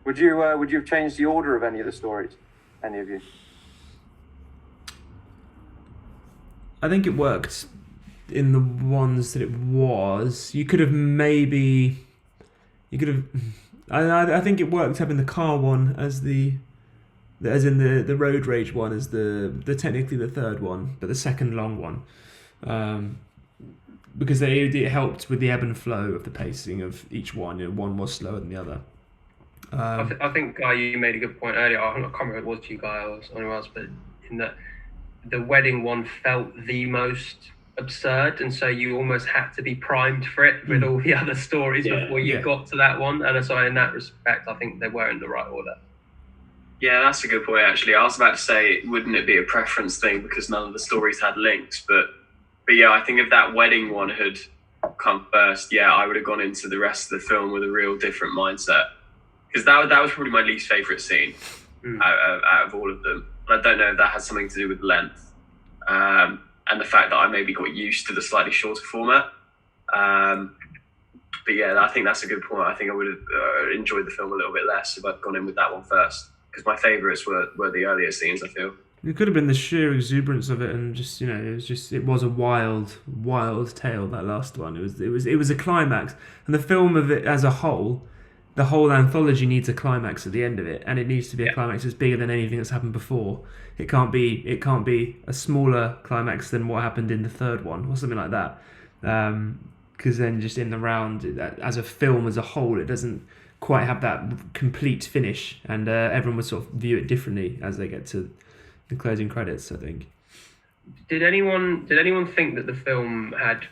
Would you have changed the order of any of the stories? Any of you? I think it worked in the ones that it was. You could have maybe. You could have. I think it worked having the car one as in the road rage one as the technically the third one, but the second long one, because it helped with the ebb and flow of the pacing of each one. One was slower than the other. I think, Guy, you made a good point earlier. I can't remember if it was you, Guy, or anyone else, but in that the wedding one felt the most absurd, and so you almost had to be primed for it with all the other stories before you got to that one. And so in that respect, I think they were in the right order. Yeah, that's a good point, actually. I was about to say, wouldn't it be a preference thing because none of the stories had links? But yeah, I think if that wedding one had come first, I would have gone into the rest of the film with a real different mindset. Because that was probably my least favourite scene out of all of them. And I don't know if that has something to do with length and the fact that I maybe got used to the slightly shorter format. But yeah, I think that's a good point. I think I would have enjoyed the film a little bit less if I'd gone in with that one first. Because my favourites were the earlier scenes, I feel. It could have been the sheer exuberance of it, and just it was a wild tale. That last one, it was a climax, and the film of it as a whole. The whole anthology needs a climax at the end of it, and it needs to be a climax that's bigger than anything that's happened before. It can't be a smaller climax than what happened in the third one or something like that. Because then just in the round, as a film as a whole, it doesn't quite have that complete finish, and everyone would sort of view it differently as they get to the closing credits, I think. Did anyone think that the film had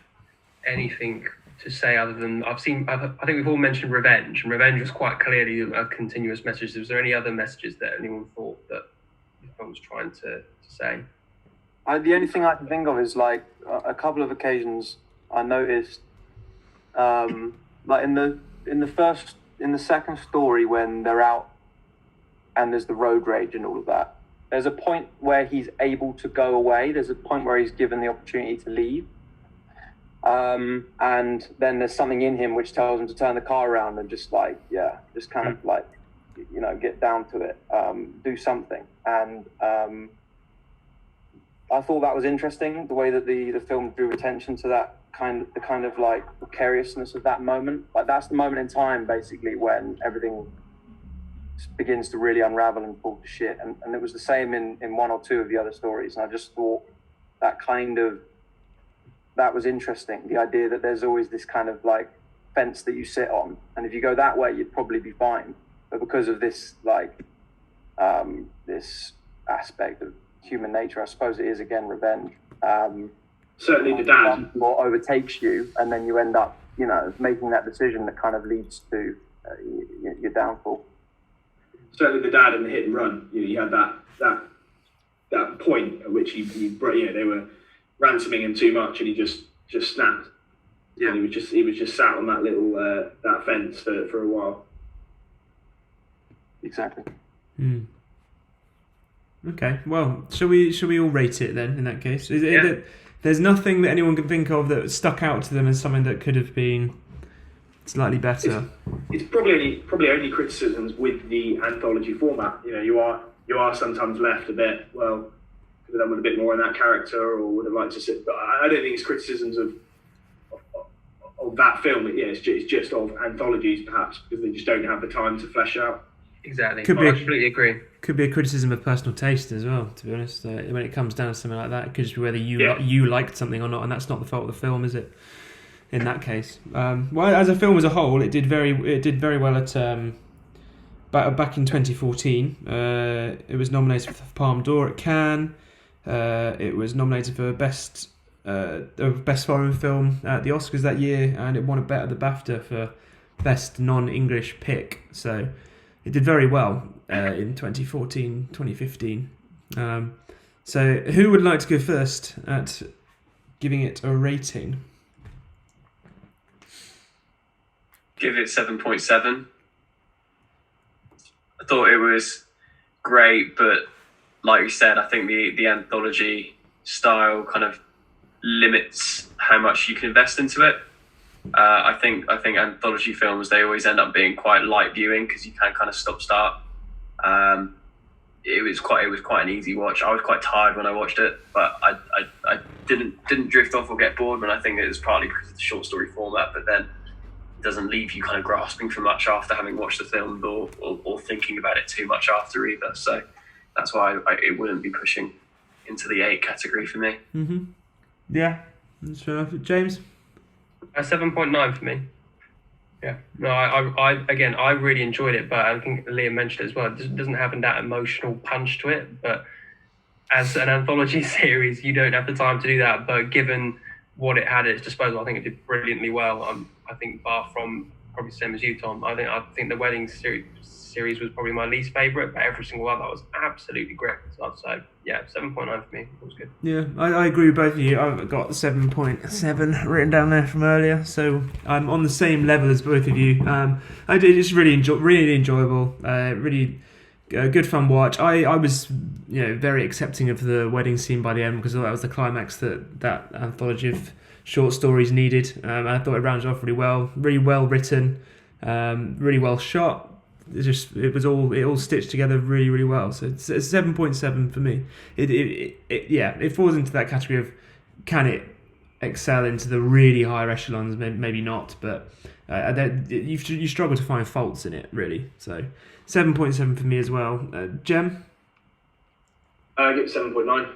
anything to say other than I think we've all mentioned revenge, and revenge was quite clearly a continuous message. Was there any other messages that anyone thought that the film was trying to say? The only thing I can think of is like a couple of occasions I noticed, like in the second story when they're out and there's the road rage and all of that. There's a point where he's able to go away. There's a point where he's given the opportunity to leave. And then there's something in him which tells him to turn the car around and just kind of like, get down to it, do something. And I thought that was interesting, the way that the film drew attention to that kind of like precariousness of that moment. Like that's the moment in time, basically, when everything begins to really unravel and fall to shit. And it was the same in one or two of the other stories. And I just thought that was interesting. The idea that there's always this kind of like fence that you sit on, and if you go that way, you'd probably be fine. But because of this this aspect of human nature, I suppose it is again revenge. Certainly, the dad more overtakes you, and then you end up, making that decision that kind of leads to your downfall. Certainly, the dad in the hit and run. You had that point at which he they were ransoming him too much, and he just snapped. Yeah, and he was just sat on that little that fence for a while. Exactly. Okay. Well, shall we all rate it then? In that case, there's nothing that anyone can think of that stuck out to them as something that could have been slightly better. It's probably only criticisms with the anthology format. You are sometimes left a bit, well, could have done with a bit more in that character, or would have liked to sit. But I don't think it's criticisms of that film. It's just of anthologies, perhaps, because they just don't have the time to flesh out. Exactly. I completely agree. Could be a criticism of personal taste as well, to be honest. When it comes down to something like that, it could just be whether you liked something or not, and that's not the fault of the film, is it? In that case, well, as a film as a whole, it did very well at back in 2014. It was nominated for the Palme d'Or at Cannes. It was nominated for best foreign film at the Oscars that year, and it won a bet at the BAFTA for best non-English pick. So it did very well in 2014, 2015. So who would like to go first at giving it a rating? Give it 7.7. I thought it was great, but like you said, I think the anthology style kind of limits how much you can invest into it. I think anthology films, they always end up being quite light viewing because you can kind of stop start. It was quite an easy watch. I was quite tired when I watched it, but I didn't drift off or get bored. And I think it was partly because of the short story format, but then it doesn't leave you kind of grasping for much after having watched the film or thinking about it too much after either. So that's why it wouldn't be pushing into the 8 category for me. Mm-hmm. Yeah, that's fair enough. James? 7.9 for me. Yeah, no, I really enjoyed it, but I think Liam mentioned it as well. It doesn't have that emotional punch to it, but as an anthology series, you don't have the time to do that. But given what it had at its disposal, I think it did brilliantly well. I think, bar from probably the same as you, Tom, I think the Wedding series was probably my least favourite, but every single one that was absolutely great. So yeah, 7.9 for me. It was good. Yeah, I agree with both of you. I've got 7.7 written down there from earlier, so I'm on the same level as both of you. I did just really enjoyable, really good fun watch. I was very accepting of the wedding scene by the end because that was the climax that anthology of short stories needed. I thought it rounded off really well written, really well shot. It all stitched together really, really well. So it's 7.7 for me. It falls into that category of, can it excel into the really higher echelons? Maybe not, but you struggle to find faults in it, really. So 7.7 for me as well. Jem? I give it 7.9.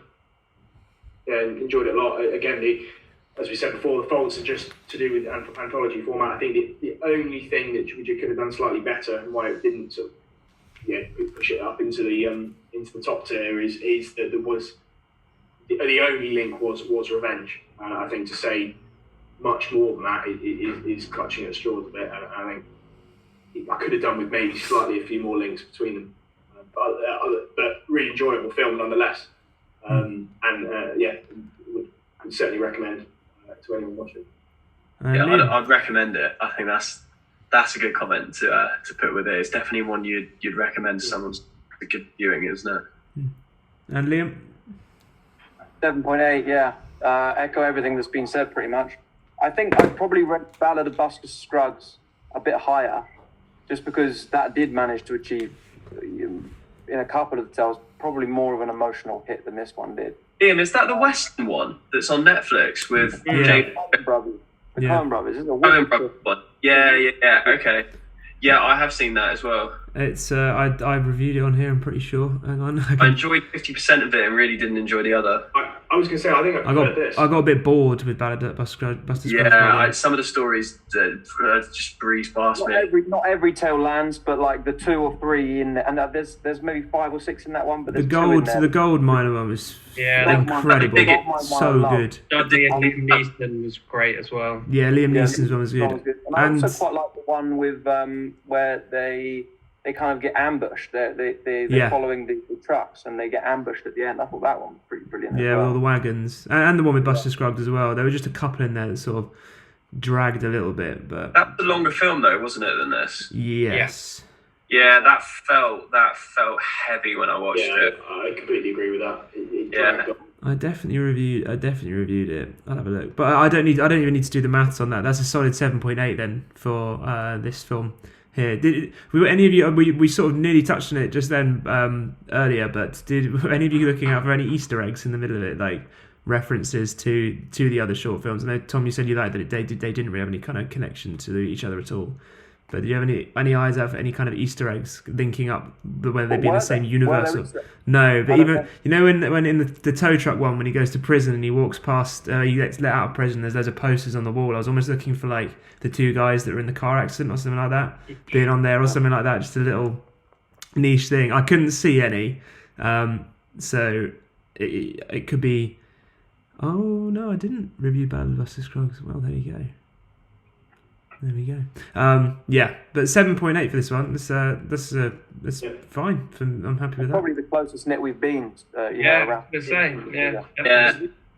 Yeah, enjoyed it a lot. Again, as we said before, the faults are just to do with anthology format. I think the only thing that you could have done slightly better, and why it didn't sort of, push it up into the top tier, is that there was the only link was revenge. And I think to say much more than that is clutching at straws a bit. And I think I could have done with maybe slightly a few more links between them, but really enjoyable film nonetheless. Would certainly recommend to anyone watching. I'd recommend it. I think that's a good comment to put with it. It's definitely one you'd recommend to someone for good viewing, isn't it? And Liam? 7.8, yeah. Echo everything that's been said pretty much. I think I'd probably rate Ballad of Buster Scruggs a bit higher, just because that did manage to achieve, in a couple of the tales, probably more of an emotional hit than this one did. Liam, is that the Western one that's on Netflix with Jake? The Coen Brothers. It's a Coen Brothers one. Yeah, okay. Yeah, I have seen that as well. It's I reviewed it on here, I'm pretty sure. Hang on. I enjoyed 50% of it and really didn't enjoy the other. I was going to say, I think I got a bit bored with Ballad of Buster Scruggs. Yeah, some of the stories just breezed past me. Not every tale lands, but like the 2 or 3 in there, and there's maybe 5 or 6 in that one. But the gold miner one was incredible, so good. Liam Neeson was great as well. Yeah, Liam Neeson's one was good. And I also quite like the one with where they kind of get ambushed. They're following the trucks and they get ambushed at the end. I thought that one was pretty brilliant. Yeah, with all the wagons. And the one with Buster Scruggs as well. There were just a couple in there that sort of dragged a little bit. But that was a longer film though, wasn't it, than this? Yes. Yeah, that felt heavy when I watched it. I completely agree with that. It dragged on. I definitely reviewed it. I'll have a look. But I don't even need to do the maths on that. That's a solid 7.8 then for this film. Here, were any of you? We sort of nearly touched on it just then earlier, but were any of you looking out for any Easter eggs in the middle of it, like references to the other short films? I know, Tom, you said you liked that they didn't really have any kind of connection to each other at all. But do you have any eyes out for any kind of Easter eggs linking up whether they be in the same universe? No, but even when in the tow truck one, when he goes to prison and he walks past, he gets let out of prison. There's loads of posters on the wall. I was almost looking for like the 2 guys that were in the car accident or something like that being on there or something like that. Just a little niche thing. I couldn't see any, so it could be. Oh no, I didn't review Ballad of Buster Scruggs. Well, there you go. There we go. But 7.8 for this one. That's fine. I'm happy with that. Probably the closest net we've been. Around the same. Yeah.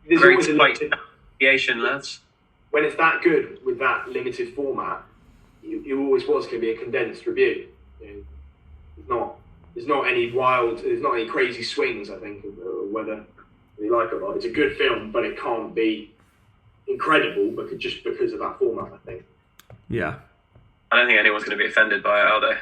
There's always a creation, lads. When it's that good with that limited format, you always was going to be a condensed review. There's not any crazy swings. I think of whether you like it or not. It's a good film, but it can't be incredible, but just because of that format, I think. Yeah. I don't think anyone's going to be offended by it, are they?